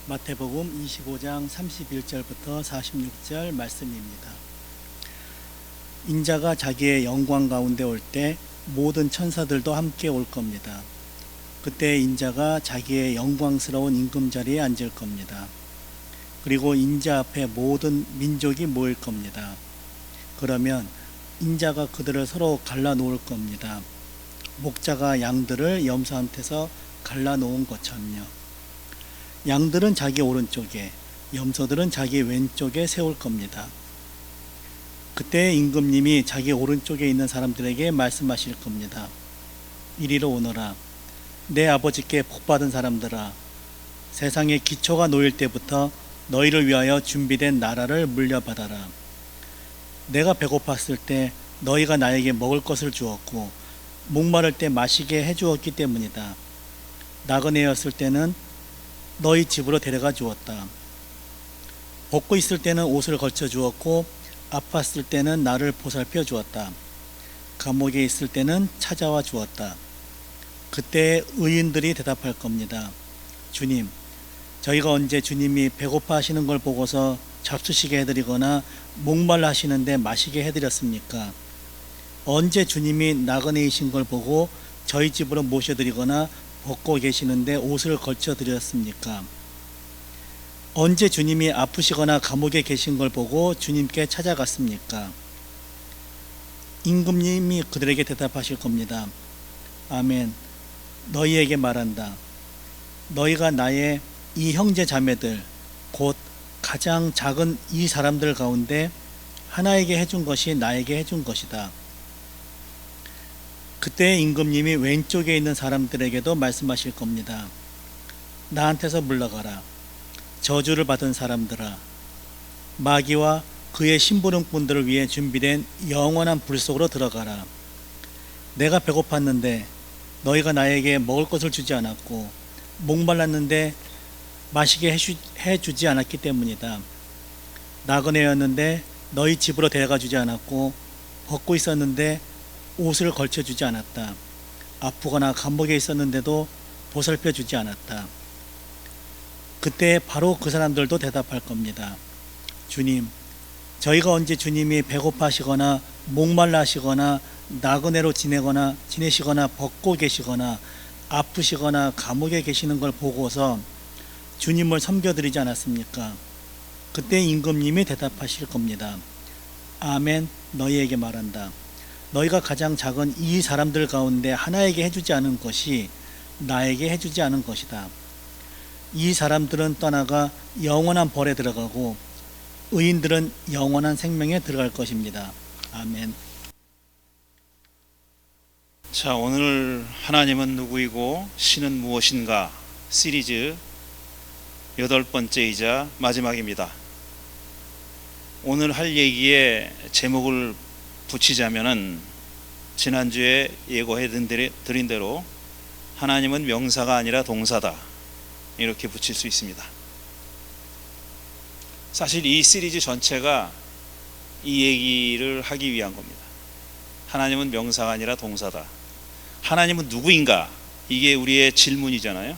마태복음 25장 31절부터 46절 말씀입니다. 인자가 자기의 영광 가운데 올 때 모든 천사들도 함께 올 겁니다. 그때 인자가 자기의 영광스러운 임금 자리에 앉을 겁니다. 그리고 인자 앞에 모든 민족이 모일 겁니다. 그러면 인자가 그들을 서로 갈라놓을 겁니다. 목자가 양들을 염소한테서 갈라놓은 것처럼요. 양들은 자기 오른쪽에, 염소들은 자기 왼쪽에 세울 겁니다. 그때 임금님이 자기 오른쪽에 있는 사람들에게 말씀하실 겁니다. 이리로 오너라. 내 아버지께 복받은 사람들아, 세상의 기초가 놓일 때부터 너희를 위하여 준비된 나라를 물려받아라. 내가 배고팠을 때 너희가 나에게 먹을 것을 주었고, 목마를 때 마시게 해주었기 때문이다. 나그네였을 때는 너희 집으로 데려가 주었다. 벗고 있을 때는 옷을 걸쳐 주었고, 아팠을 때는 나를 보살펴 주었다. 감옥에 있을 때는 찾아와 주었다. 그때 의인들이 대답할 겁니다. 주님, 저희가 언제 주님이 배고파 하시는 걸 보고서 잡수시게 해드리거나 목말라 하시는데 마시게 해드렸습니까? 언제 주님이 나그네이신 걸 보고 저희 집으로 모셔드리거나 벗고 계시는데 옷을 걸쳐 드렸습니까? 언제 주님이 아프시거나 감옥에 계신 걸 보고 주님께 찾아갔습니까? 임금님이 그들에게 대답하실 겁니다. 아멘. 너희에게 말한다. 너희가 나의 이 형제 자매들, 곧 가장 작은 이 사람들 가운데 하나에게 해준 것이 나에게 해준 것이다. 그때 임금님이 왼쪽에 있는 사람들에게도 말씀하실 겁니다. 나한테서 물러가라. 저주를 받은 사람들아, 마귀와 그의 심부름꾼들을 위해 준비된 영원한 불 속으로 들어가라. 내가 배고팠는데 너희가 나에게 먹을 것을 주지 않았고, 목말랐는데 마시게 해주지 않았기 때문이다. 나그네였는데 너희 집으로 데려가 주지 않았고, 벗고 있었는데 옷을 걸쳐주지 않았다. 아프거나 감옥에 있었는데도 보살펴 주지 않았다. 그때 바로 그 사람들도 대답할 겁니다. 주님, 저희가 언제 주님이 배고파시거나 목말라 하시거나 나그네로 지내시거나 벗고 계시거나 아프시거나 감옥에 계시는 걸 보고서 주님을 섬겨드리지 않았습니까? 그때 임금님이 대답하실 겁니다. 아멘, 너희에게 말한다. 너희가 가장 작은 이 사람들 가운데 하나에게 해주지 않은 것이 나에게 해주지 않은 것이다. 이 사람들은 떠나가 영원한 벌에 들어가고 의인들은 영원한 생명에 들어갈 것입니다. 아멘. 자, 오늘 하나님은 누구이고 신은 무엇인가 시리즈 8번째이자 마지막입니다. 오늘 할 얘기의 제목을 붙이자면은 지난주에 예고해 드린 대로 하나님은 명사가 아니라 동사다, 이렇게 붙일 수 있습니다. 사실 이 시리즈 전체가 이 얘기를 하기 위한 겁니다. 하나님은 명사가 아니라 동사다. 하나님은 누구인가? 이게 우리의 질문이잖아요.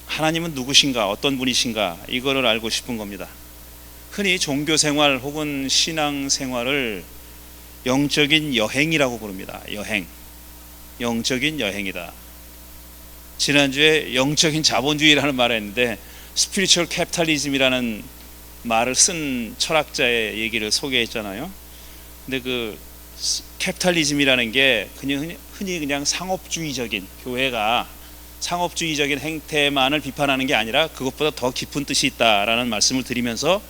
하나님은 누구신가? 어떤 분이신가? 이거를 알고 싶은 겁니다. 흔히 종교생활 혹은 신앙생활을 영적인 여행이라고 부릅니다. 여행. 영적인 여행이다. 지난주에 영적인 자본주의라는 말을 했는데 스피리추얼 캐피탈리즘이라는 말을 쓴 철학자의 얘기를 소개했잖아요. 근데 그 캐피탈리즘이라는 게 그냥 흔히 그냥 상업주의적인, 교회가 상업주의적인 행태만을 비판하는 게 아니라 그것보다 더 깊은 뜻이 있다라는 말씀을 드리면서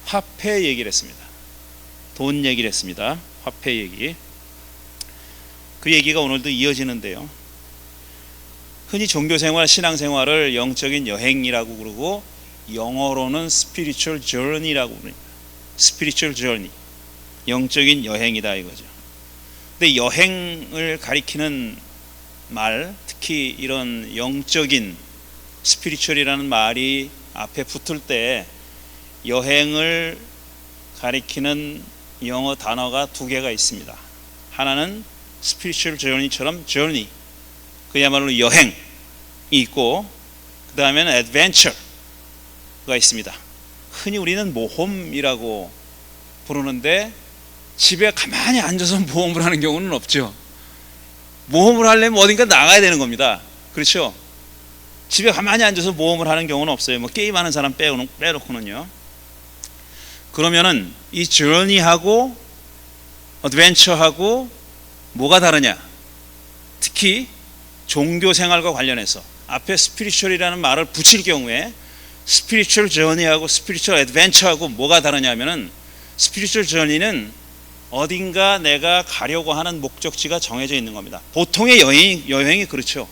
화폐 얘기를 했습니다. 돈 얘기를 했습니다. 화폐 얘기. 그 얘기가 오늘도 이어지는데요. 흔히 종교생활, 신앙생활을 영적인 여행이라고 그러고 영어로는 spiritual journey라고 부릅니다. spiritual journey. 영적인 여행이다 이거죠. 근데 여행을 가리키는 말, 특히 이런 영적인 spiritual이라는 말이 앞에 붙을 때 여행을 가리키는 영어 단어가 두 개가 있습니다. 하나는 spiritual journey처럼 journey, 그야말로 여행이 있고, 그 다음에는 adventure가 있습니다. 흔히 우리는 모험이라고 부르는데 집에 가만히 앉아서 모험을 하는 경우는 없죠. 모험을 하려면 어딘가 나가야 되는 겁니다. 그렇죠? 집에 가만히 앉아서 모험을 하는 경우는 없어요. 뭐 게임하는 사람 빼놓고는요. 그러면은 이 journey하고 adventure하고 뭐가 다르냐? 특히 종교 생활과 관련해서 앞에 spiritual이라는 말을 붙일 경우에 spiritual journey하고 spiritual adventure하고 뭐가 다르냐면은 spiritual journey는 어딘가 내가 가려고 하는 목적지가 정해져 있는 겁니다. 보통의 여행이 그렇죠.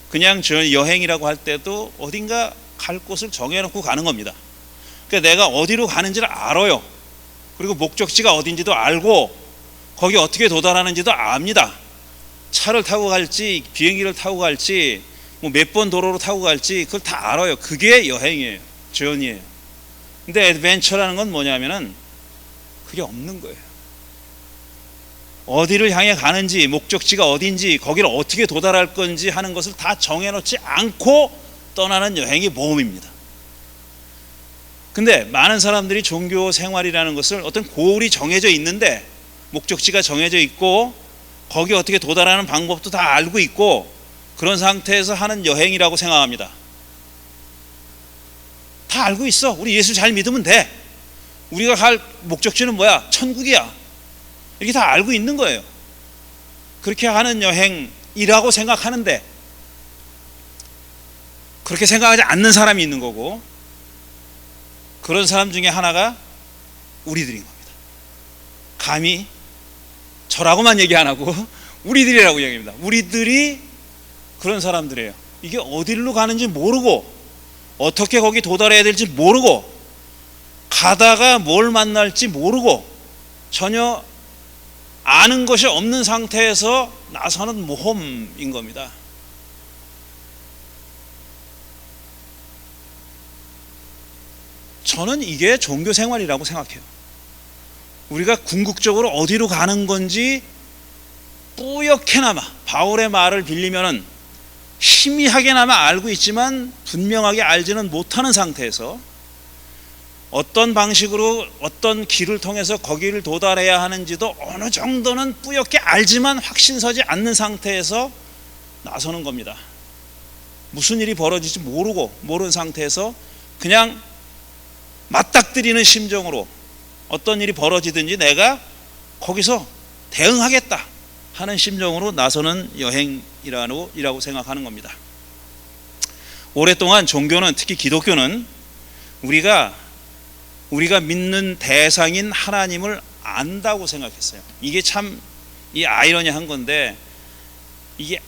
그냥 여행이라고 할 때도 어딘가 갈 곳을 정해놓고 가는 겁니다. 그러니까 내가 어디로 가는지를 알아요. 그리고 목적지가 어딘지도 알고 거기 어떻게 도달하는지도 압니다. 차를 타고 갈지 비행기를 타고 갈지 뭐 몇 번 도로로 타고 갈지 그걸 다 알아요. 그게 여행이에요. journey예요. 근데 adventure라는 건 뭐냐면은 그게 없는 거예요. 어디를 향해 가는지 목적지가 어딘지 거기를 어떻게 도달할 건지 하는 것을 다 정해놓지 않고 떠나는 여행이 모험입니다. 근데 많은 사람들이 종교 생활이라는 것을 어떤 고울이 정해져 있는데 목적지가 정해져 있고 거기 어떻게 도달하는 방법도 다 알고 있고 그런 상태에서 하는 여행이라고 생각합니다. 다 알고 있어. 우리 예수 잘 믿으면 돼. 우리가 갈 목적지는 뭐야? 천국이야. 이렇게 다 알고 있는 거예요. 그렇게 하는 여행이라고 생각하는데 그렇게 생각하지 않는 사람이 있는 거고 그런 사람 중에 하나가 우리들인 겁니다. 감히 저라고만 얘기 안 하고 우리들이라고 얘기합니다. 우리들이 그런 사람들이에요. 이게 어디로 가는지 모르고 어떻게 거기 도달해야 될지 모르고 가다가 뭘 만날지 모르고 전혀 아는 것이 없는 상태에서 나서는 모험인 겁니다. 저는 이게 종교 생활이라고 생각해요. 우리가 궁극적으로 어디로 가는 건지 뿌옇게나마 바울의 말을 빌리면은 희미하게나마 알고 있지만 분명하게 알지는 못하는 상태에서 어떤 방식으로 어떤 길을 통해서 거기를 도달해야 하는지도 어느 정도는 뿌옇게 알지만 확신서지 않는 상태에서 나서는 겁니다. 무슨 일이 벌어질지 모르는 상태에서 그냥 맞닥뜨리는 심정으로 어떤 일이 벌어지든지 내가 거기서 대응하겠다 하는 심정으로 나서는 여행이라고 생각하는 겁니다. 오랫동안 종교는 특히 기독교는 우리가 믿는 대상인 하나님을 안다고 생각했어요. 이게 참 이 아이러니한 건데 이게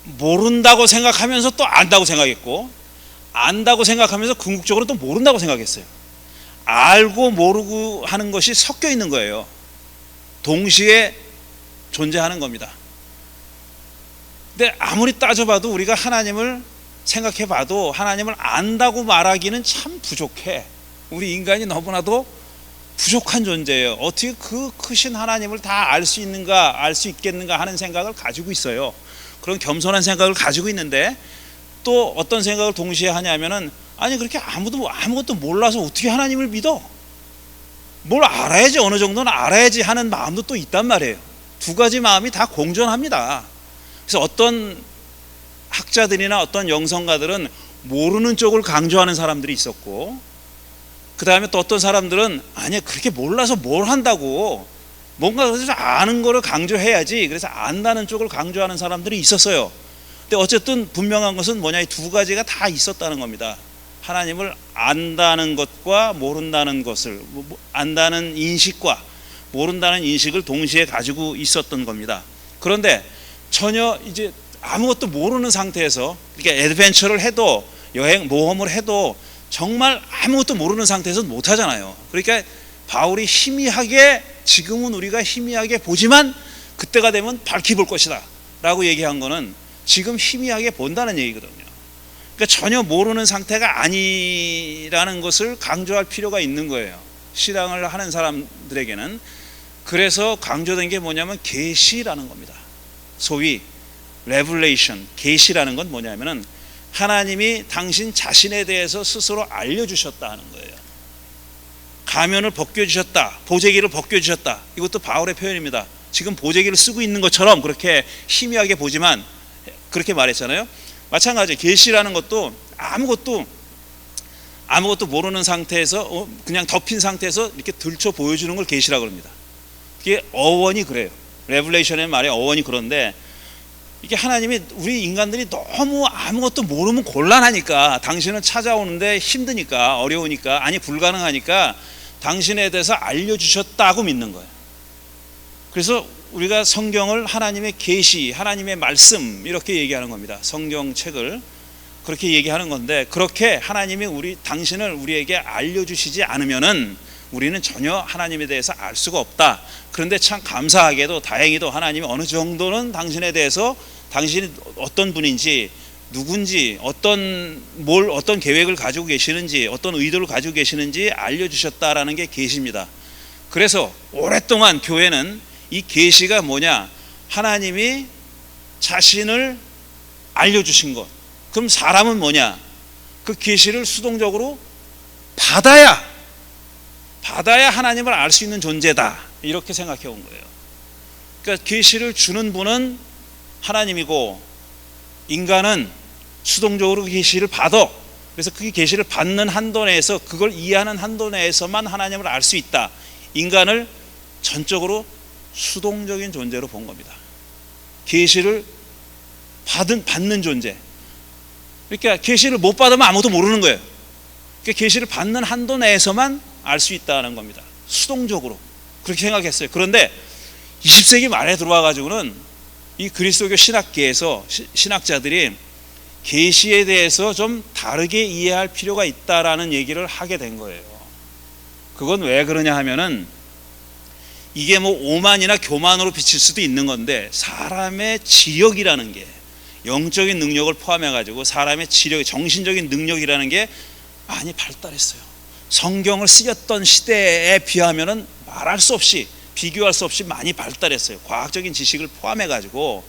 모른다고 생각하면서 또 안다고 생각했고 안다고 생각하면서 궁극적으로 또 모른다고 생각했어요. 알고 모르고 하는 것이 섞여 있는 거예요. 동시에 존재하는 겁니다. 근데 아무리 따져봐도 우리가 하나님을 생각해봐도 하나님을 안다고 말하기는 참 부족해. 우리 인간이 너무나도 부족한 존재예요. 어떻게 그 크신 하나님을 다 알 수 있는가, 알 수 있겠는가 하는 생각을 가지고 있어요. 그런 겸손한 생각을 가지고 있는데 또 어떤 생각을 동시에 하냐면은 아니 그렇게 아무것도 몰라서 어떻게 하나님을 믿어? 뭘 알아야지, 어느 정도는 알아야지 하는 마음도 또 있단 말이에요. 두 가지 마음이 다 공존합니다. 그래서 어떤 학자들이나 어떤 영성가들은 모르는 쪽을 강조하는 사람들이 있었고 그 다음에 또 어떤 사람들은 아니 그렇게 몰라서 뭘 한다고 뭔가 그래서 아는 거를 강조해야지 그래서 안다는 쪽을 강조하는 사람들이 있었어요. 근데 어쨌든 분명한 것은 뭐냐, 이 두 가지가 다 있었다는 겁니다. 하나님을 안다는 것과 모른다는 것을, 안다는 인식과 모른다는 인식을 동시에 가지고 있었던 겁니다. 그런데 전혀 이제 아무것도 모르는 상태에서 이렇게 애드벤처를 해도 모험을 해도 정말 아무것도 모르는 상태에서 못 하잖아요. 그러니까 바울이 희미하게, 지금은 우리가 희미하게 보지만 그때가 되면 밝히 볼 것이다 라고 얘기한 거는 지금 희미하게 본다는 얘기거든요. 그러니까 전혀 모르는 상태가 아니라는 것을 강조할 필요가 있는 거예요. 신앙을 하는 사람들에게는. 그래서 강조된 게 뭐냐면 계시라는 겁니다. 소위 레블레이션, 계시라는 건 뭐냐면은 하나님이 당신 자신에 대해서 스스로 알려주셨다 하는 거예요. 가면을 벗겨주셨다, 보재기를 벗겨주셨다. 이것도 바울의 표현입니다. 지금 보재기를 쓰고 있는 것처럼 그렇게 희미하게 보지만 그렇게 말했잖아요. 마찬가지 계시라는 것도 아무것도 모르는 상태에서 그냥 덮인 상태에서 이렇게 들춰 보여주는 걸 계시라고 합니다. 그게 어원이 그래요. 레블레이션의 말의 어원이 그런데 이게 하나님이 우리 인간들이 너무 아무것도 모르면 곤란하니까, 당신을 찾아오는데 힘드니까, 어려우니까, 아니 불가능하니까 당신에 대해서 알려주셨다고 믿는 거예요. 그래서 우리가 성경을 하나님의 계시, 하나님의 말씀 이렇게 얘기하는 겁니다. 성경책을 그렇게 얘기하는 건데, 그렇게 하나님이 당신을 우리에게 알려주시지 않으면은 우리는 전혀 하나님에 대해서 알 수가 없다. 그런데 참 감사하게도 다행히도 하나님이 어느 정도는 당신에 대해서, 당신이 어떤 분인지, 누군지, 어떤 계획을 가지고 계시는지, 어떤 의도를 가지고 계시는지 알려주셨다라는 게 계시입니다. 그래서 오랫동안 교회는 이 계시가 뭐냐, 하나님이 자신을 알려주신 것. 그럼 사람은 뭐냐, 그 계시를 수동적으로 받아야 하나님을 알 수 있는 존재다, 이렇게 생각해 온 거예요. 그러니까 계시를 주는 분은 하나님이고, 인간은 수동적으로 계시를 받아. 그래서 그 계시를 받는 한도 내에서, 그걸 이해하는 한도 내에서만 하나님을 알 수 있다. 인간을 전적으로 수동적인 존재로 본 겁니다. 계시를 받는 존재. 그러니까 계시를 못 받으면 아무도 모르는 거예요. 그러니까 계시를 받는 한도 내에서만 알 수 있다는 겁니다. 수동적으로 그렇게 생각했어요. 그런데 20세기 말에 들어와 가지고는 이 그리스도교 신학계에서 신학자들이 계시에 대해서 좀 다르게 이해할 필요가 있다라는 얘기를 하게 된 거예요. 그건 왜 그러냐 하면은, 이게 뭐 오만이나 교만으로 비칠 수도 있는 건데, 사람의 지력이라는 게, 영적인 능력을 포함해 가지고 사람의 지력, 정신적인 능력이라는 게 많이 발달했어요. 성경을 쓰였던 시대에 비하면은 말할 수 없이, 비교할 수 없이 많이 발달했어요. 과학적인 지식을 포함해 가지고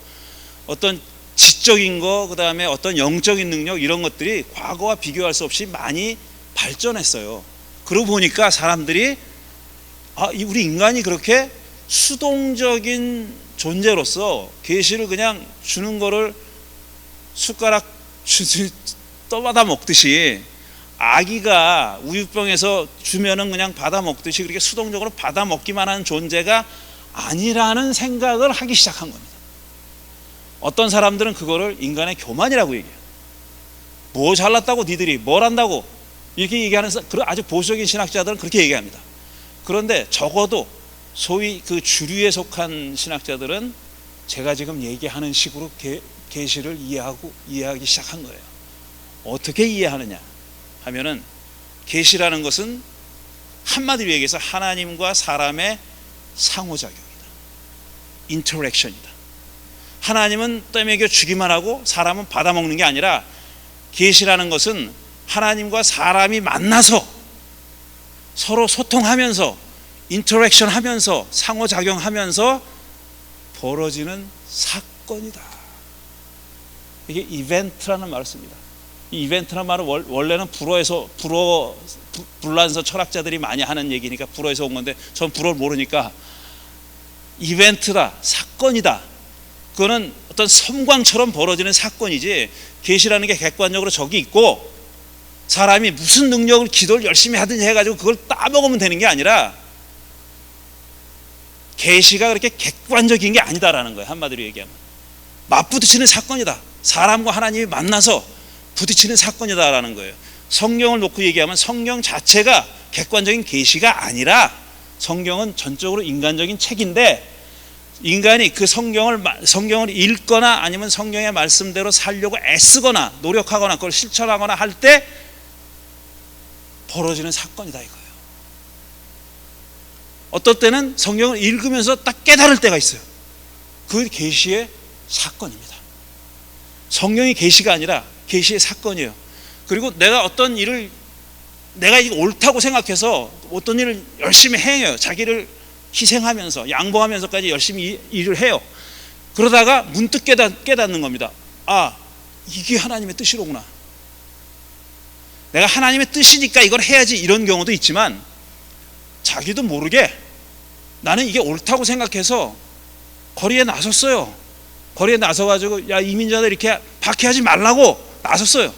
어떤 지적인 거, 그 다음에 어떤 영적인 능력, 이런 것들이 과거와 비교할 수 없이 많이 발전했어요. 그러고 보니까 사람들이 우리 인간이 그렇게 수동적인 존재로서 계시를 그냥 주는 거를 숟가락 떠받아 먹듯이, 아기가 우유병에서 주면은 그냥 받아 먹듯이 그렇게 수동적으로 받아 먹기만 하는 존재가 아니라는 생각을 하기 시작한 겁니다. 어떤 사람들은 그거를 인간의 교만이라고 얘기해요. 뭐 잘났다고 니들이 뭘 한다고 이렇게 얘기하는, 아주 보수적인 신학자들은 그렇게 얘기합니다. 그런데 적어도 소위 그 주류에 속한 신학자들은 제가 지금 얘기하는 식으로 계시를 이해하기 시작한 거예요. 어떻게 이해하느냐 하면은, 계시라는 것은 한마디로 얘기해서 하나님과 사람의 상호작용이다. 인터랙션이다. 하나님은 떠먹여 주기만 하고 사람은 받아먹는 게 아니라, 계시라는 것은 하나님과 사람이 만나서 서로 소통하면서, 인터랙션 하면서, 상호작용하면서 벌어지는 사건이다. 이게 이벤트라는 말을 씁니다. 이 이벤트라는 말은 원래는 불란서 철학자들이 많이 하는 얘기니까 불어에서 온 건데, 전 불어를 모르니까 이벤트다, 사건이다. 그거는 어떤 섬광처럼 벌어지는 사건이지, 계시라는 게 객관적으로 적이 있고 사람이 무슨 능력을, 기도를 열심히 하든지 해가지고 그걸 따먹으면 되는 게 아니라, 계시가 그렇게 객관적인 게 아니다라는 거예요. 한마디로 얘기하면 맞부딪히는 사건이다. 사람과 하나님이 만나서 부딪히는 사건이다라는 거예요. 성경을 놓고 얘기하면 성경 자체가 객관적인 계시가 아니라, 성경은 전적으로 인간적인 책인데, 인간이 그 성경을 읽거나 아니면 성경의 말씀대로 살려고 애쓰거나 노력하거나 그걸 실천하거나 할 때 벌어지는 사건이다 이거예요. 어떨 때는 성경을 읽으면서 딱 깨달을 때가 있어요. 그 계시의 사건입니다. 성경이 계시가 아니라 계시의 사건이에요. 그리고 내가 어떤 일을, 내가 이거 옳다고 생각해서 어떤 일을 열심히 행해요. 자기를 희생하면서 양보하면서까지 열심히 일을 해요. 그러다가 문득 깨닫는 겁니다. 이게 하나님의 뜻이로구나. 내가 하나님의 뜻이니까 이걸 해야지 이런 경우도 있지만 자기도 모르게 나는 이게 옳다고 생각해서 거리에 나섰어요. 거리에 나서가지고 야 이민자들 이렇게 박해하지 말라고 나섰어요.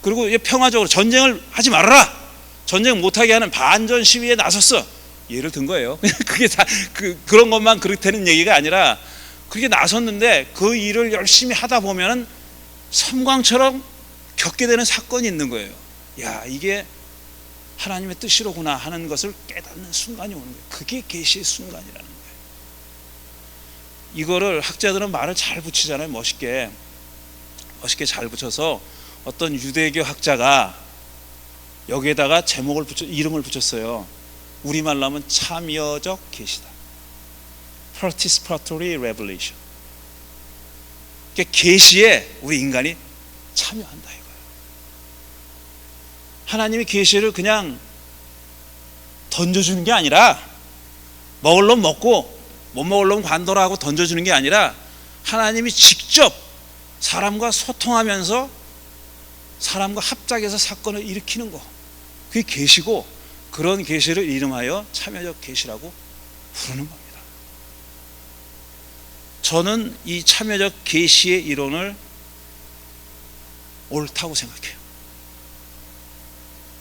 그리고 평화적으로 전쟁을 하지 말아라, 전쟁 못하게 하는 반전 시위에 나섰어. 예를 든 거예요. 그게 다 그런 것만 그렇다는 얘기가 아니라 그렇게 나섰는데 그 일을 열심히 하다 보면은 섬광처럼 겪게 되는 사건이 있는 거예요. 야 이게 하나님의 뜻이로구나 하는 것을 깨닫는 순간이 오는 거예요. 그게 계시의 순간이라는 거예요. 이거를 학자들은 말을 잘 붙이잖아요. 멋있게 잘 붙여서 어떤 유대교 학자가 여기에다가 이름을 붙였어요. 우리말로 하면 참여적 계시다. Participatory Revelation. 그러니까 계시에 우리 인간이 참여한다 이거예요. 하나님이 계시를 그냥 던져주는 게 아니라 먹을 놈 먹고 못 먹을 놈 관둬라 하고 던져주는 게 아니라 하나님이 직접 사람과 소통하면서 사람과 합작해서 사건을 일으키는 거, 그게 계시고 그런 계시를 이름하여 참여적 계시라고 부르는 겁니다. 저는 이 참여적 계시의 이론을 옳다고 생각해요.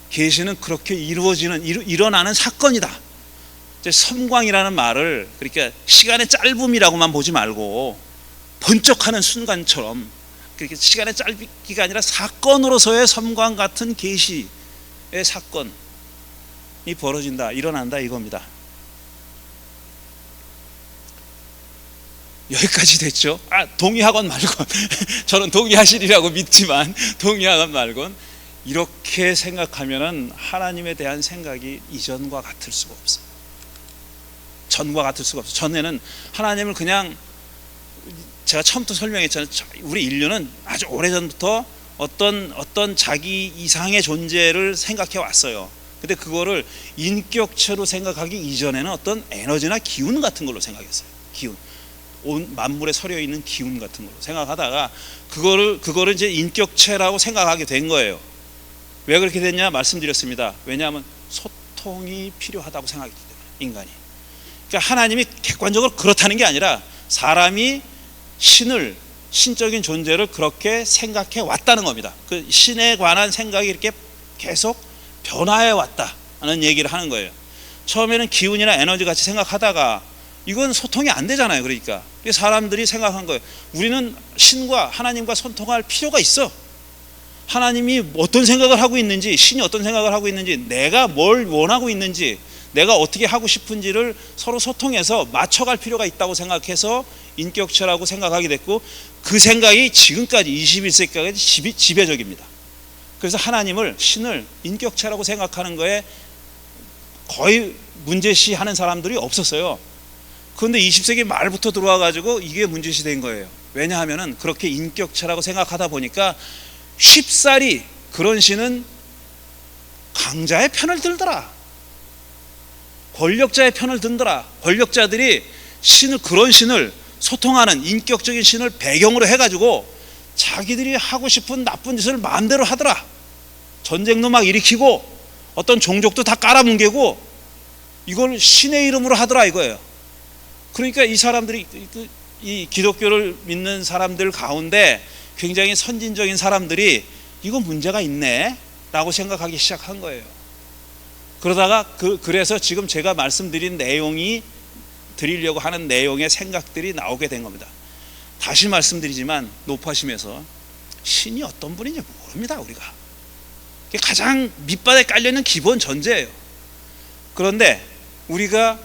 계시는 그렇게 일어나는 사건이다. 섬광이라는 말을 그러니까 시간의 짧음이라고만 보지 말고 번쩍하는 순간처럼, 그렇게 시간의 짧기가 아니라 사건으로서의 섬광 같은 계시의 사건이 벌어진다, 일어난다 이겁니다. 여기까지 됐죠? 동의하건 말건 저는 동의하시리라고 믿지만 동의하건 말건 이렇게 생각하면은 하나님에 대한 생각이 이전과 같을 수가 없어요. 전과 같을 수가 없어요. 전에는 하나님을 그냥 제가 처음부터 설명했잖아요. 우리 인류는 아주 오래전부터 어떤 자기 이상의 존재를 생각해 왔어요. 근데 그거를 인격체로 생각하기 이전에는 어떤 에너지나 기운 같은 걸로 생각했어요. 기운. 온 만물에 서려 있는 기운 같은 걸로 생각하다가 그거를 이제 인격체라고 생각하게 된 거예요. 왜 그렇게 됐냐 말씀드렸습니다. 왜냐하면 소통이 필요하다고 생각했기 때문에 인간이. 그러니까 하나님이 객관적으로 그렇다는 게 아니라 사람이 신적인 존재를 그렇게 생각해 왔다는 겁니다. 그 신에 관한 생각이 이렇게 계속 변화해 왔다는 얘기를 하는 거예요. 처음에는 기운이나 에너지 같이 생각하다가 이건 소통이 안 되잖아요. 그러니까 사람들이 생각한 거예요. 우리는 신과 하나님과 소통할 필요가 있어. 하나님이 어떤 생각을 하고 있는지, 신이 어떤 생각을 하고 있는지, 내가 뭘 원하고 있는지, 내가 어떻게 하고 싶은지를 서로 소통해서 맞춰갈 필요가 있다고 생각해서 인격체라고 생각하게 됐고, 그 생각이 지금까지 21세기까지 지배적입니다. 그래서 하나님을, 신을 인격체라고 생각하는 거에 거의 문제시하는 사람들이 없었어요. 그런데 20세기 말부터 들어와 가지고 이게 문제시 된 거예요. 왜냐하면은 그렇게 인격체라고 생각하다 보니까 쉽사리 그런 신은 강자의 편을 들더라, 권력자의 편을 든더라. 권력자들이 그런 신을, 소통하는 인격적인 신을 배경으로 해가지고 자기들이 하고 싶은 나쁜 짓을 마음대로 하더라. 전쟁도 막 일으키고 어떤 종족도 다 깔아뭉개고 이걸 신의 이름으로 하더라 이거예요. 그러니까 이 사람들이, 이 기독교를 믿는 사람들 가운데 굉장히 선진적인 사람들이 이거 문제가 있네 라고 생각하기 시작한 거예요. 그러다가 그래서 지금 제가 말씀드린 드리려고 하는 내용의 생각들이 나오게 된 겁니다. 다시 말씀드리지만 높아심에서 신이 어떤 분인지 모릅니다. 우리가 그게 가장 밑바닥에 깔려있는 기본 전제예요. 그런데 우리가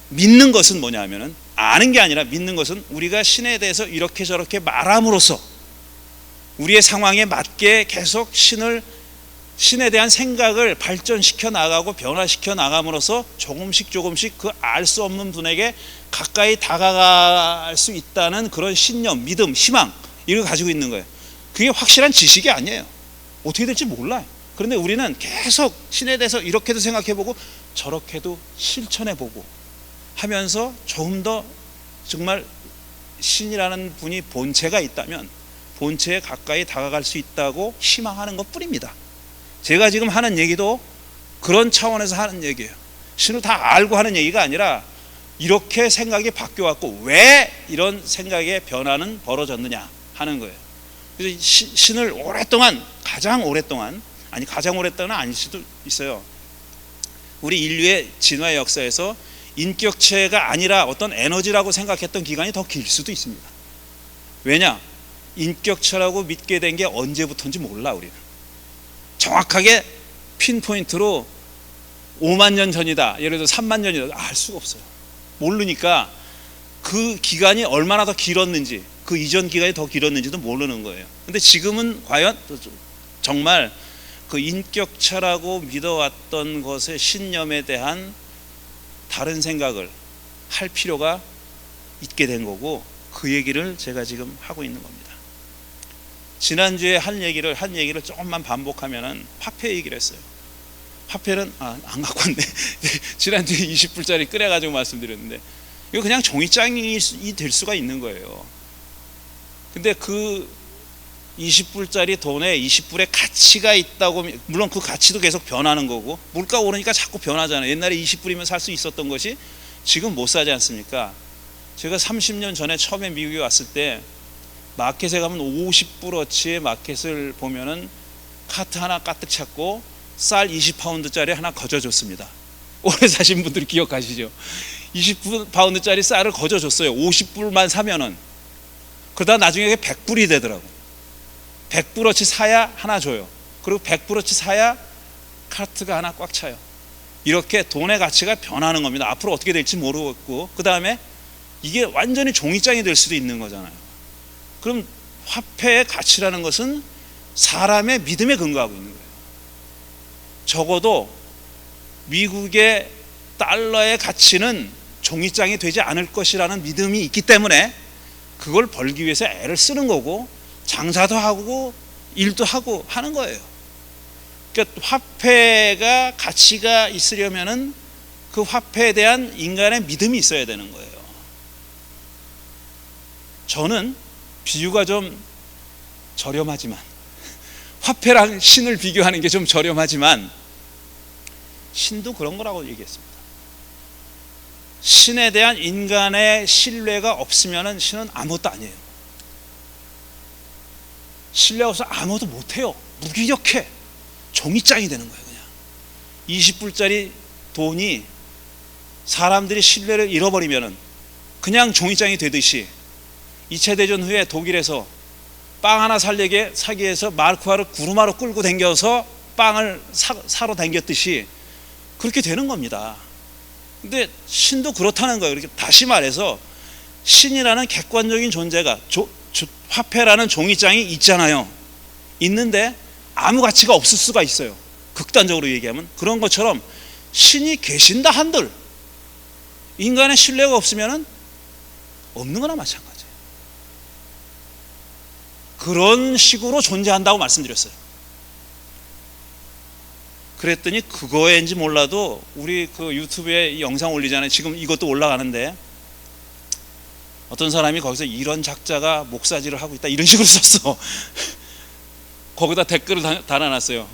믿는 것은 뭐냐 하면은, 아는 게 아니라 믿는 것은 우리가 신에 대해서 이렇게 저렇게 말함으로써 우리의 상황에 맞게 계속 신에 대한 생각을 발전시켜 나가고 변화시켜 나감으로써 조금씩 그 알 수 없는 분에게 가까이 다가갈 수 있다는 그런 신념, 믿음, 희망, 이걸 가지고 있는 거예요. 그게 확실한 지식이 아니에요. 어떻게 될지 몰라요. 그런데 우리는 계속 신에 대해서 이렇게도 생각해보고 저렇게도 실천해보고 하면서 조금 더 정말 신이라는 분이 본체가 있다면 본체에 가까이 다가갈 수 있다고 희망하는 것 뿐입니다. 제가 지금 하는 얘기도 그런 차원에서 하는 얘기예요. 신을 다 알고 하는 얘기가 아니라 이렇게 생각이 바뀌어왔고 왜 이런 생각의 변화는 벌어졌느냐 하는 거예요. 그래서 신을 오랫동안, 가장 오랫동안 아닐 수도 있어요. 우리 인류의 진화의 역사에서 인격체가 아니라 어떤 에너지라고 생각했던 기간이 더 길 수도 있습니다. 왜냐? 인격체라고 믿게 된 게 언제부터인지 몰라. 우리는 정확하게 핀포인트로 5만 년 전이다, 예를 들어 3만 년이다 알 수가 없어요. 모르니까 그 기간이 얼마나 더 길었는지, 그 이전 기간이 더 길었는지도 모르는 거예요. 근데 지금은 과연 정말 그 인격체라고 믿어왔던 것의 신념에 대한 다른 생각을 할 필요가 있게 된 거고, 그 얘기를 제가 지금 하고 있는 겁니다. 지난주에 한 얘기를 조금만 반복하면은 화폐 얘기를 했어요. 화폐는 안 갖고 왔네. 지난주에 20불짜리 꺼내가지고 말씀드렸는데 이거 그냥 종이장이 될 수가 있는 거예요. 근데 그 20불짜리 돈에 20불의 가치가 있다고, 물론 그 가치도 계속 변하는 거고 물가 오르니까 자꾸 변하잖아요. 옛날에 20불이면 살 수 있었던 것이 지금 못 사지 않습니까? 제가 30년 전에 처음에 미국에 왔을 때 마켓에 가면 50불어치의 마켓을 보면은 카트 하나 가득 찼고 쌀 20파운드짜리 하나 거저줬습니다. 오래 사신 분들이 기억하시죠? 20파운드짜리 쌀을 거저줬어요. 50불만 사면은. 그러다 나중에 100불이 되더라고. 100불어치 사야 하나 줘요. 그리고 100불어치 사야 카트가 하나 꽉 차요. 이렇게 돈의 가치가 변하는 겁니다. 앞으로 어떻게 될지 모르겠고, 그 다음에 이게 완전히 종이장이 될 수도 있는 거잖아요. 그럼 화폐의 가치라는 것은 사람의 믿음에 근거하고 있는 거예요. 적어도 미국의 달러의 가치는 종이장이 되지 않을 것이라는 믿음이 있기 때문에 그걸 벌기 위해서 애를 쓰는 거고, 장사도 하고 일도 하고 하는 거예요. 그러니까 화폐가 가치가 있으려면은 그 화폐에 대한 인간의 믿음이 있어야 되는 거예요. 저는 비유가 좀 저렴하지만, 화폐랑 신을 비교하는 게 좀 저렴하지만 신도 그런 거라고 얘기했습니다. 신에 대한 인간의 신뢰가 없으면 신은 아무것도 아니에요. 신뢰가 없어서 아무것도 못해요. 무기력해. 종이장이 되는 거예요. 그냥 20불짜리 돈이 사람들이 신뢰를 잃어버리면 그냥 종이장이 되듯이, 2차 대전 후에 독일에서 빵 하나 사기 위해서 마르크화를 구루마로 끌고 다녀서 빵을 사러 다녔듯이 그렇게 되는 겁니다. 근데 신도 그렇다는 거예요. 이렇게 다시 말해서 신이라는 객관적인 존재가 화폐라는 종이장이 있잖아요. 있는데 아무 가치가 없을 수가 있어요. 극단적으로 얘기하면 그런 것처럼 신이 계신다 한들 인간의 신뢰가 없으면 없는 거나 마찬가지예요. 그런 식으로 존재한다고 말씀드렸어요. 그랬더니 그거인지 몰라도 우리 그 유튜브에 이 영상 올리잖아요. 지금 이것도 올라가는데 어떤 사람이 거기서 이런 작자가 목사질을 하고 있다 이런 식으로 썼어. 거기다 댓글을 달아놨어요.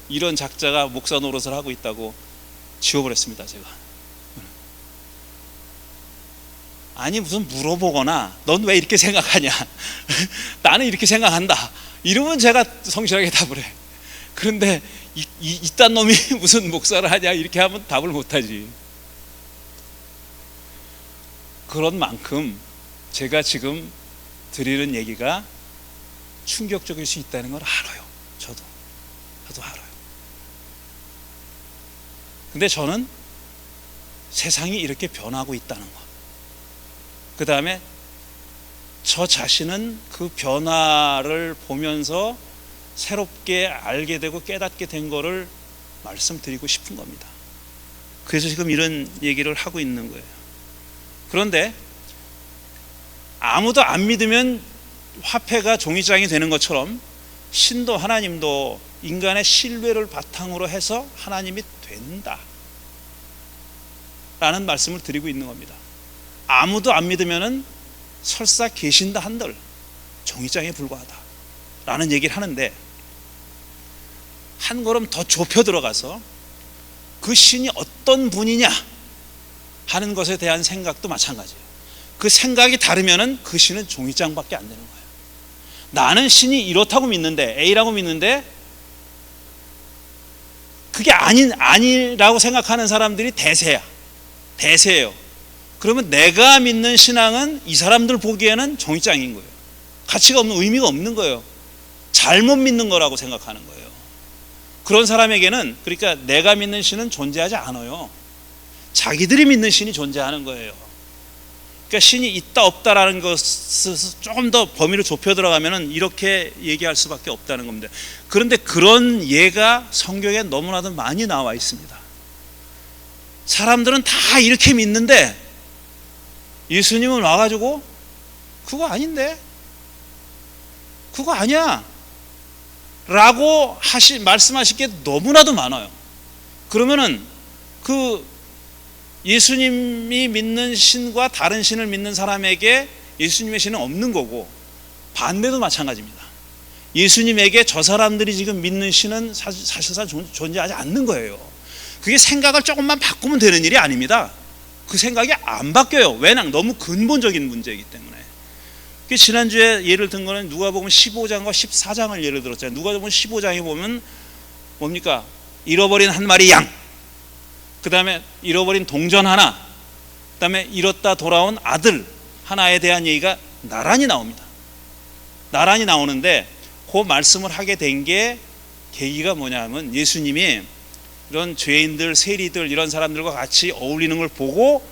이런 작자가 목사 노릇을 하고 있다고. 지워버렸습니다, 제가. 아니 무슨 물어보거나 넌 왜 이렇게 생각하냐, 나는 이렇게 생각한다 이러면 제가 성실하게 답을 해. 그런데 이딴 놈이 무슨 목사를 하냐 이렇게 하면 답을 못하지. 그런 만큼 제가 지금 드리는 얘기가 충격적일 수 있다는 걸 알아요. 저도 알아요. 근데 저는 세상이 이렇게 변하고 있다는 것, 그 다음에 저 자신은 그 변화를 보면서 새롭게 알게 되고 깨닫게 된 거를 말씀드리고 싶은 겁니다. 그래서 지금 이런 얘기를 하고 있는 거예요. 그런데 아무도 안 믿으면 화폐가 종이장이 되는 것처럼 신도 하나님도 인간의 신뢰를 바탕으로 해서 하나님이 된다 라는 말씀을 드리고 있는 겁니다. 아무도 안 믿으면 설사 계신다 한들 종이장에 불과하다 라는 얘기를 하는데, 한 걸음 더 좁혀 들어가서 그 신이 어떤 분이냐 하는 것에 대한 생각도 마찬가지예요. 그 생각이 다르면은 그 신은 종이장밖에 안 되는 거예요. 나는 신이 이렇다고 믿는데, A라고 믿는데 그게 아니라고 생각하는 사람들이 대세예요. 그러면 내가 믿는 신앙은 이 사람들 보기에는 종이장인 거예요. 가치가 없는, 의미가 없는 거예요. 잘못 믿는 거라고 생각하는 거예요. 그런 사람에게는, 그러니까 내가 믿는 신은 존재하지 않아요. 자기들이 믿는 신이 존재하는 거예요. 그러니까 신이 있다 없다라는 것을 조금 더 범위를 좁혀 들어가면은 이렇게 얘기할 수밖에 없다는 겁니다. 그런데 그런 예가 성경에 너무나도 많이 나와 있습니다. 사람들은 다 이렇게 믿는데 예수님은 와가지고 그거 아닌데, 그거 아니야 라고 말씀하실 게 너무나도 많아요. 그러면은 그 예수님이 믿는 신과 다른 신을 믿는 사람에게 예수님의 신은 없는 거고, 반대도 마찬가지입니다. 예수님에게 저 사람들이 지금 믿는 신은 사실상 존재하지 않는 거예요. 그게 생각을 조금만 바꾸면 되는 일이 아닙니다. 그 생각이 안 바뀌어요. 왜냐? 너무 근본적인 문제이기 때문에. 지난주에 예를 든 거는 누가복음 15장과 14장을 예를 들었잖아요. 누가복음 15장에 보면 뭡니까? 잃어버린 한 마리 양, 그 다음에 잃어버린 동전 하나, 그 다음에 잃었다 돌아온 아들 하나에 대한 얘기가 나란히 나옵니다. 나란히 나오는데 그 말씀을 하게 된 게 계기가 뭐냐면, 예수님이 이런 죄인들, 세리들 이런 사람들과 같이 어울리는 걸 보고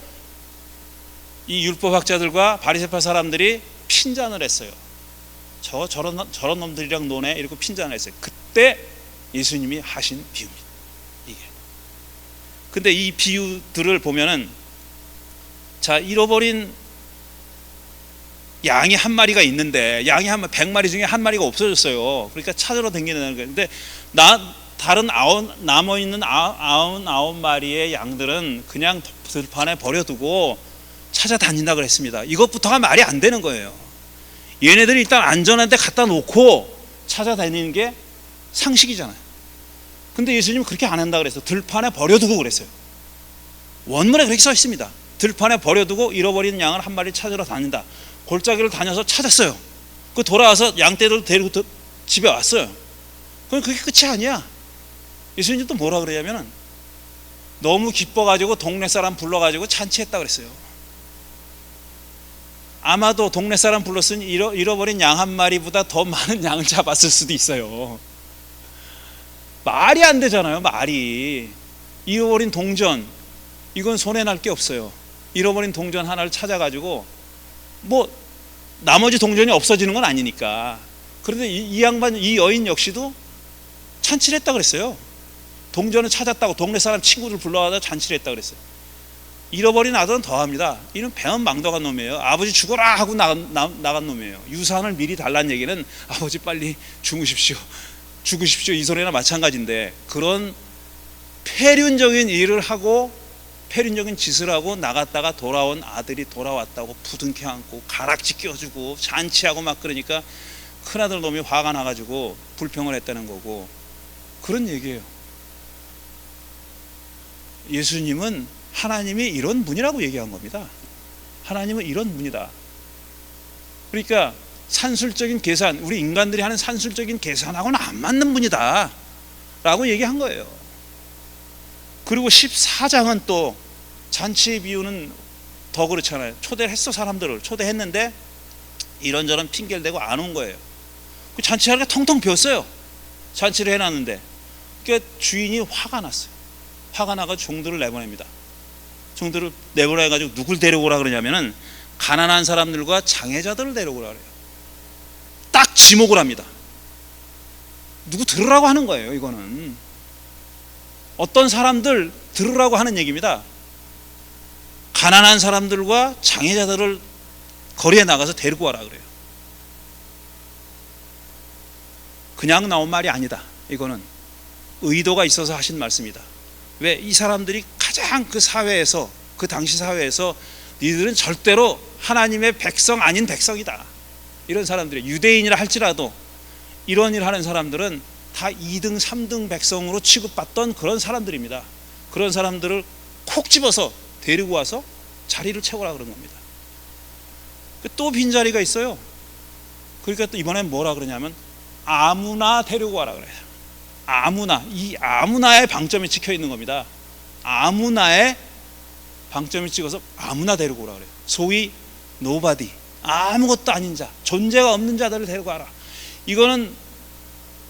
이 율법학자들과 바리새파 사람들이 핀잔을 했어요. 저런 놈들이랑 노네, 이렇게 핀잔을 했어요. 그때 예수님이 하신 비유입니다. 이게. 근데 이 비유들을 보면은, 자, 잃어버린 양이 한 마리가 있는데, 양이 100마리 중에 한 마리가 없어졌어요. 그러니까 찾으러 다니는 거예요. 근데 다른 남아있는 99마리의 양들은 그냥 들판에 버려두고 찾아다닌다 그랬습니다. 이것부터가 말이 안 되는 거예요. 얘네들이 일단 안전한 데 갖다 놓고 찾아다니는 게 상식이잖아요. 근데 예수님은 그렇게 안 한다 그랬어요. 들판에 버려두고 그랬어요. 원문에 그렇게 써 있습니다. 들판에 버려두고 잃어버린 양을 한 마리 찾으러 다닌다. 골짜기를 다녀서 찾았어요. 그 돌아와서 양떼들 데리고 집에 왔어요. 그럼 그게 끝이 아니야. 예수님이 또 뭐라 그러냐면은, 너무 기뻐가지고 동네 사람 불러가지고 잔치했다 그랬어요. 아마도 동네 사람 불렀으니 잃어버린 양 한 마리보다 더 많은 양을 잡았을 수도 있어요. 말이 안 되잖아요. 말이. 잃어버린 동전, 이건 손해 날 게 없어요. 잃어버린 동전 하나를 찾아가지고 뭐 나머지 동전이 없어지는 건 아니니까. 그런데 이 양반, 이 여인 역시도 잔치를 했다 그랬어요. 동전을 찾았다고 동네 사람 친구들 불러와서 잔치를 했다 그랬어요. 잃어버린 아들은 더합니다. 이는 배은망덕한 놈이에요. 아버지 죽어라 하고 나간 놈이에요. 유산을 미리 달라는 얘기는 아버지 빨리 죽으십시오 이 소리나 마찬가지인데, 그런 폐륜적인 일을 하고 폐륜적인 짓을 하고 나갔다가 돌아온 아들이 돌아왔다고 부둥켜 안고 가락지 껴주고 잔치하고 막 그러니까 큰아들 놈이 화가 나가지고 불평을 했다는 거고, 그런 얘기예요. 예수님은 하나님이 이런 분이라고 얘기한 겁니다. 하나님은 이런 분이다. 그러니까 산술적인 계산, 우리 인간들이 하는 산술적인 계산하고는 안 맞는 분이다 라고 얘기한 거예요. 그리고 14장은 또 잔치 비유는 더 그렇잖아요. 초대를 했어. 사람들을 초대했는데 이런저런 핑계를 대고 안 온 거예요. 그 잔치하니까 텅텅 비었어요. 잔치를 해놨는데. 그러니까 주인이 화가 났어요. 화가 나가 종들을 내보냅니다. 종들을 내보내가지고 누굴 데려오라 그러냐면은 가난한 사람들과 장애자들을 데려오라 그래요. 딱 지목을 합니다. 누구 들으라고 하는 거예요. 이거는 어떤 사람들 들으라고 하는 얘기입니다. 가난한 사람들과 장애자들을 거리에 나가서 데리고 와라 그래요. 그냥 나온 말이 아니다. 이거는 의도가 있어서 하신 말씀이다. 왜? 이 사람들이 가장 그 사회에서, 그 당시 사회에서 니들은 절대로 하나님의 백성 아닌 백성이다. 이런 사람들이 유대인이라 할지라도 이런 일 하는 사람들은 다 2등, 3등 백성으로 취급받던 그런 사람들입니다. 그런 사람들을 콕 집어서 데리고 와서 자리를 채우라 그런 겁니다. 또 빈자리가 있어요. 그러니까 또 이번엔 뭐라 그러냐면 아무나 데리고 와라 그래요. 아무나, 이 아무나의 방점이 찍혀 있는 겁니다. 아무나의 방점이 찍어서 아무나 데리고 오라 그래요. 소위 nobody, 아무것도 아닌 자, 존재가 없는 자들을 데리고 와라. 이거는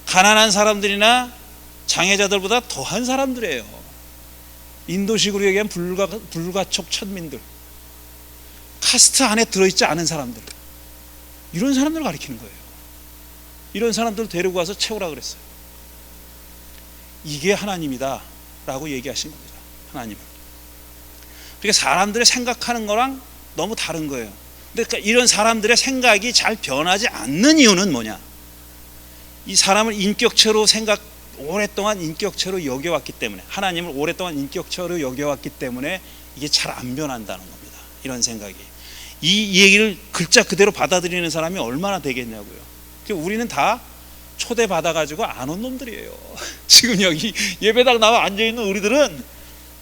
가난한 사람들이나 장애자들보다 더한 사람들이에요. 인도식으로 얘기하면 불가촉 천민들, 카스트 안에 들어있지 않은 사람들, 이런 사람들을 가리키는 거예요. 이런 사람들을 데리고 와서 채우라 그랬어요. 이게 하나님이다 라고 얘기하신 겁니다. 하나님은. 그러니까 사람들의 생각하는 거랑 너무 다른 거예요. 그러니까 이런 사람들의 생각이 잘 변하지 않는 이유는 뭐냐? 이 사람을 인격체로 오랫동안 인격체로 여겨왔기 때문에, 하나님을 오랫동안 인격체로 여겨왔기 때문에 이게 잘 안 변한다는 겁니다. 이런 생각이. 이 얘기를 글자 그대로 받아들이는 사람이 얼마나 되겠냐고요. 그러니까 우리는 다 초대받아가지고 안 온 놈들이에요. 지금 여기 예배당 나와 앉아있는 우리들은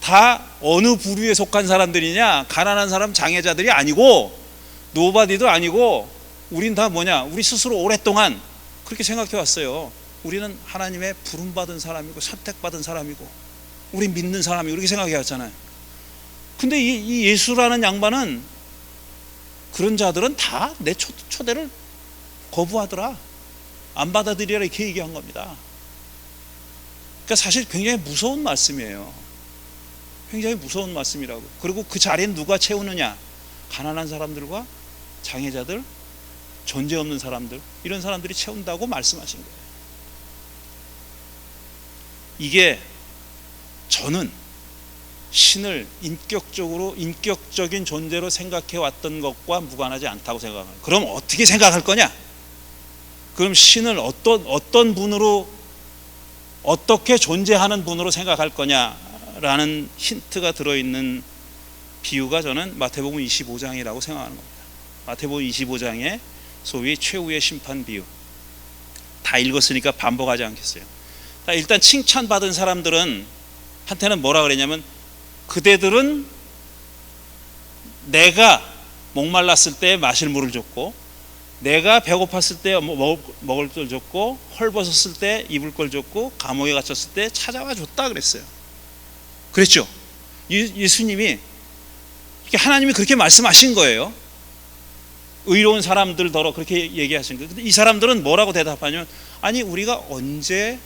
다 어느 부류에 속한 사람들이냐? 가난한 사람, 장애자들이 아니고 노바디도 아니고, 우린 다 뭐냐? 우리 스스로 오랫동안 그렇게 생각해 왔어요. 우리는 하나님의 부름받은 사람이고 선택받은 사람이고 우리 믿는 사람이고 그렇게 생각해 왔잖아요. 근데 이 예수라는 양반은 그런 자들은 다 내 초대를 거부하더라, 안 받아들이라, 이렇게 얘기한 겁니다. 그러니까 사실 굉장히 무서운 말씀이에요. 굉장히 무서운 말씀이라고. 그리고 그 자리는 누가 채우느냐? 가난한 사람들과 장애자들, 존재 없는 사람들, 이런 사람들이 채운다고 말씀하신 거예요. 이게 저는 신을 인격적인 존재로 생각해 왔던 것과 무관하지 않다고 생각합니다. 그럼 어떻게 생각할 거냐? 그럼 신을 어떤 분으로, 어떻게 존재하는 분으로 생각할 거냐라는 힌트가 들어있는 비유가 저는 마태복음 25장이라고 생각하는 겁니다. 마태복음 25장의 소위 최후의 심판 비유. 다 읽었으니까 반복하지 않겠어요. 일단 칭찬받은 사람들은 한테는 뭐라 그랬냐면, 그대들은 내가 목말랐을 때 마실 물을 줬고, 내가 배고팠을 때 먹을 걸 줬고, 헐벗었을 때 입을 걸 줬고, 감옥에 갇혔을 때 찾아와 줬다 그랬어요. 그랬죠? 예수님이, 하나님이 그렇게 말씀하신 거예요. 의로운 사람들더러 그렇게 얘기하신 거예요. 근데 이 사람들은 뭐라고 대답하냐면, 아니 우리가 언제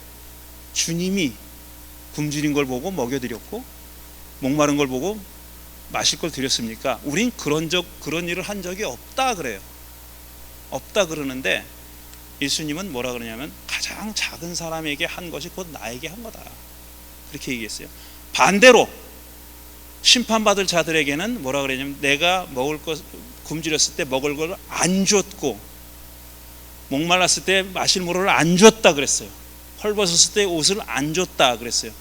주님이 굶주린 걸 보고 먹여드렸고 목마른 걸 보고 마실 걸 드렸습니까? 우린 그런 일을 한 적이 없다 그래요. 없다 그러는데 예수님은 뭐라 그러냐면, 가장 작은 사람에게 한 것이 곧 나에게 한 거다, 그렇게 얘기했어요. 반대로 심판받을 자들에게는 뭐라 그러냐면, 내가 먹을 것, 굶주렸을 때 먹을 걸 안 줬고 목말랐을 때 마실 물을 안 줬다 그랬어요. 헐벗었을 때 옷을 안 줬다 그랬어요.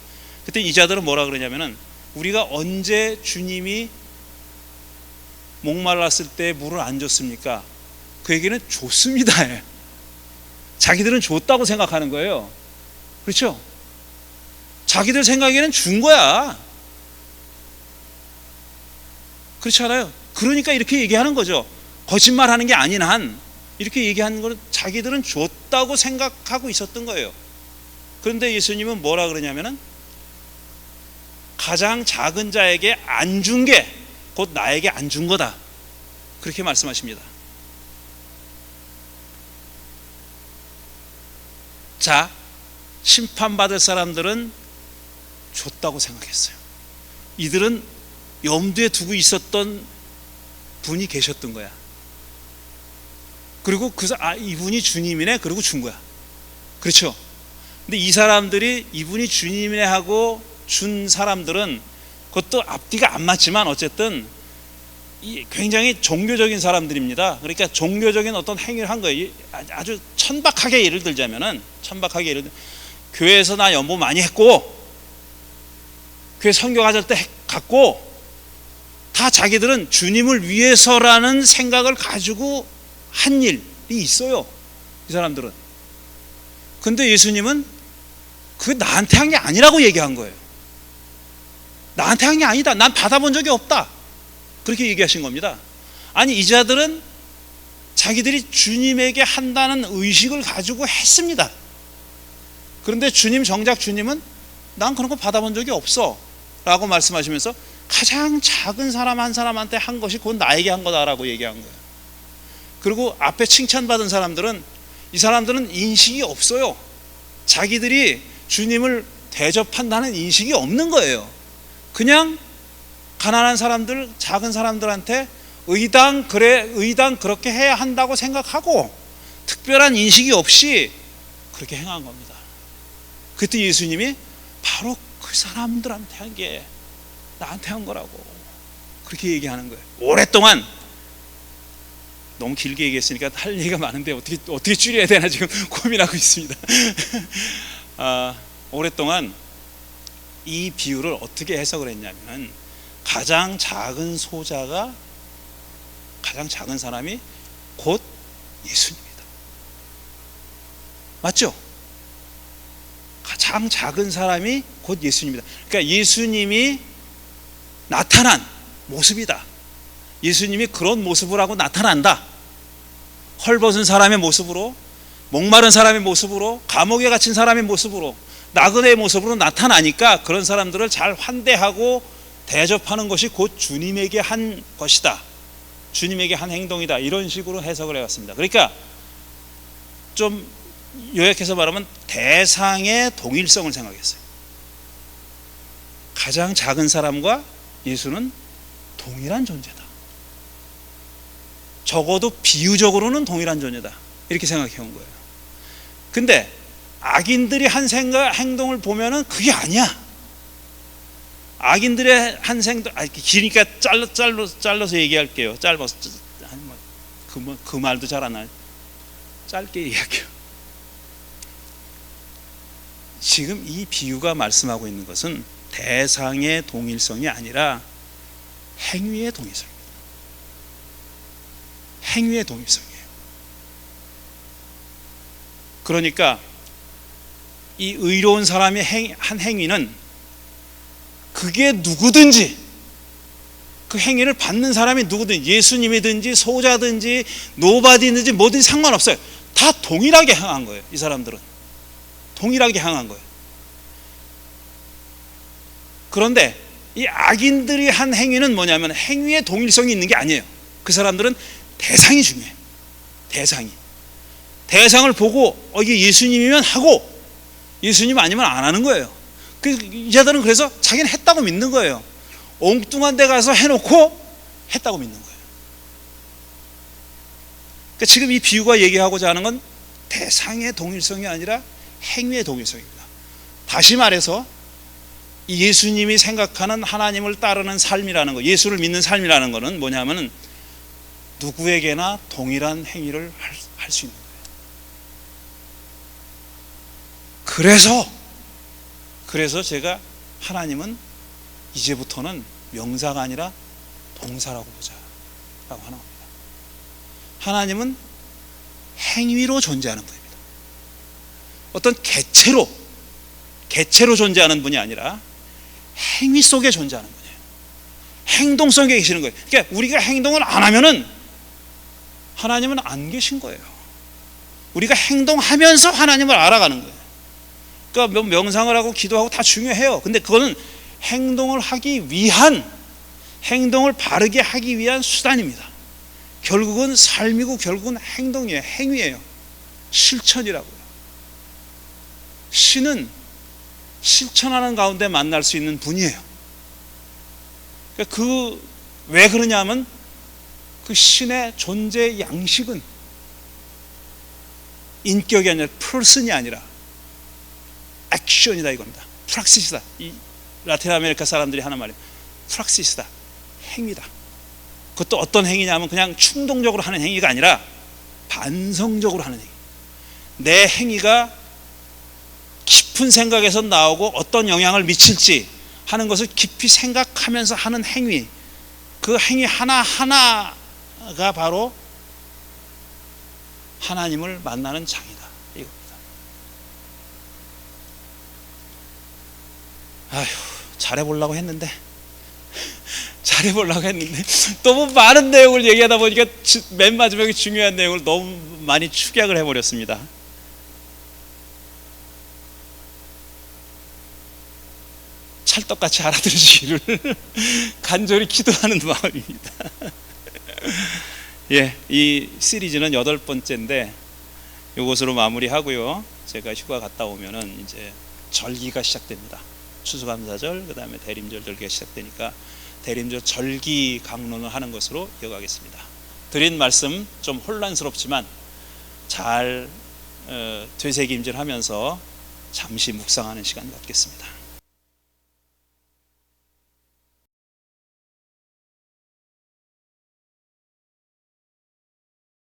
그때 이 자들은 뭐라 그러냐면은, 우리가 언제 주님이 목말랐을 때 물을 안 줬습니까? 그에게는 줬습니다. 자기들은 줬다고 생각하는 거예요. 그렇죠? 자기들 생각에는 준 거야. 그렇지 않아요? 그러니까 이렇게 얘기하는 거죠. 거짓말하는 게 아닌 한 이렇게 얘기하는 건 자기들은 줬다고 생각하고 있었던 거예요. 그런데 예수님은 뭐라 그러냐면은, 가장 작은 자에게 안 준 게 곧 나에게 안 준 거다, 그렇게 말씀하십니다. 자, 심판받을 사람들은 줬다고 생각했어요. 이들은 염두에 두고 있었던 분이 계셨던 거야. 그리고 이분이 주님이네, 그리고 준 거야. 그렇죠? 근데 이 사람들이 이분이 주님이네 하고 준 사람들은, 그것도 앞뒤가 안 맞지만 어쨌든 굉장히 종교적인 사람들입니다. 그러니까 종교적인 어떤 행위를 한 거예요. 아주 천박하게 예를 들자면은, 교회에서 나 연보 많이 했고, 교회 선교가실 때 갔고, 다 자기들은 주님을 위해서라는 생각을 가지고 한 일이 있어요, 이 사람들은. 근데 예수님은 그게 나한테 한 게 아니라고 얘기한 거예요. 나한테 한 게 아니다. 난 받아본 적이 없다. 그렇게 얘기하신 겁니다. 아니, 이 자들은 자기들이 주님에게 한다는 의식을 가지고 했습니다. 그런데 정작 주님은 난 그런 거 받아본 적이 없어 라고 말씀하시면서 가장 작은 사람 한 사람한테 한 것이 곧 나에게 한 거다라고 얘기한 거예요. 그리고 앞에 칭찬받은 사람들은, 이 사람들은 인식이 없어요. 자기들이 주님을 대접한다는 인식이 없는 거예요. 그냥 가난한 사람들, 작은 사람들한테 의당 그렇게 해야 한다고 생각하고 특별한 인식이 없이 그렇게 행한 겁니다. 그때 예수님이 바로 그 사람들한테 한 게 나한테 한 거라고 그렇게 얘기하는 거예요. 오랫동안, 너무 길게 얘기했으니까 할 얘기가 많은데 어떻게 줄여야 되나 지금 고민하고 있습니다. 오랫동안 이 비유를 어떻게 해석을 했냐면, 가장 작은 소자가, 가장 작은 사람이 곧 예수님이다. 맞죠? 가장 작은 사람이 곧 예수님이다. 그러니까 예수님이 나타난 모습이다. 예수님이 그런 모습을 하고 나타난다. 헐벗은 사람의 모습으로, 목마른 사람의 모습으로, 감옥에 갇힌 사람의 모습으로, 나그네의 모습으로 나타나니까 그런 사람들을 잘 환대하고 대접하는 것이 곧 주님에게 한 것이다. 주님에게 한 행동이다. 이런 식으로 해석을 해왔습니다. 그러니까 좀 요약해서 말하면 대상의 동일성을 생각했어요. 가장 작은 사람과 예수는 동일한 존재다. 적어도 비유적으로는 동일한 존재다. 이렇게 생각해 온 거예요. 근데 악인들이 한 행동을 보면은 그게 아니야. 악인들의 한 행동, 기니까 잘라서 얘기할게요. 짧아서, 그 말도 잘 안 나요. 짧게 얘기할게요. 지금 이 비유가 말씀하고 있는 것은 대상의 동일성이 아니라 행위의 동일성입니다. 행위의 동일성이에요. 그러니까 이 의로운 사람의 한 행위는 그게 누구든지, 그 행위를 받는 사람이 누구든지, 예수님이든지 소자든지 노바디든지 뭐든지 상관없어요. 다 동일하게 행한 거예요. 이 사람들은 동일하게 행한 거예요. 그런데 이 악인들이 한 행위는 뭐냐면 행위의 동일성이 있는 게 아니에요. 그 사람들은 대상이 중요해요. 대상을 보고 이게 예수님이면 하고 예수님 아니면 안 하는 거예요. 이 자들은 그래서 자기는 했다고 믿는 거예요. 엉뚱한 데 가서 해놓고 했다고 믿는 거예요. 그러니까 지금 이 비유가 얘기하고자 하는 건 대상의 동일성이 아니라 행위의 동일성입니다. 다시 말해서 예수님이 생각하는 하나님을 따르는 삶이라는 거, 예수를 믿는 삶이라는 것은 뭐냐면 누구에게나 동일한 행위를 할 수 있는 거예요. 그래서 제가 하나님은 이제부터는 명사가 아니라 동사라고 보자 라고 하는 겁니다. 하나님은 행위로 존재하는 분입니다. 어떤 개체로 존재하는 분이 아니라 행위 속에 존재하는 분이에요. 행동 속에 계시는 거예요. 그러니까 우리가 행동을 안 하면은 하나님은 안 계신 거예요. 우리가 행동하면서 하나님을 알아가는 거예요. 그러니까 명상을 하고 기도하고 다 중요해요. 근데 그거는 행동을 바르게 하기 위한 수단입니다. 결국은 삶이고 결국은 행동이에요. 행위예요. 실천이라고요. 신은 실천하는 가운데 만날 수 있는 분이에요. 그러니까 왜 그러냐 하면 그 신의 존재 양식은 인격이 아니라 person이 아니라 액션이다 이겁니다. 프락시스다. 이 라틴 아메리카 사람들이 하는 말이에요. 프락시스다. 행위다. 그것도 어떤 행위냐면 그냥 충동적으로 하는 행위가 아니라 반성적으로 하는 행위. 내 행위가 깊은 생각에서 나오고 어떤 영향을 미칠지 하는 것을 깊이 생각하면서 하는 행위. 그 행위 하나하나가 바로 하나님을 만나는 장이다 이겁니다. 아휴, 잘해보려고 했는데 너무 많은 내용을 얘기하다 보니까 맨 마지막에 중요한 내용을 너무 많이 축약을 해버렸습니다. 찰떡같이 알아들으시기를 간절히 기도하는 마음입니다. 예, 이 시리즈는 8번째인데 이것으로 마무리하고요. 제가 휴가 갔다 오면은 이제 절기가 시작됩니다. 추수감사절, 그 다음에 대림절 절기가 시작되니까 대림절 절기 강론을 하는 것으로 이어가겠습니다. 드린 말씀 좀 혼란스럽지만 잘 되새김질하면서 잠시 묵상하는 시간 갖겠습니다.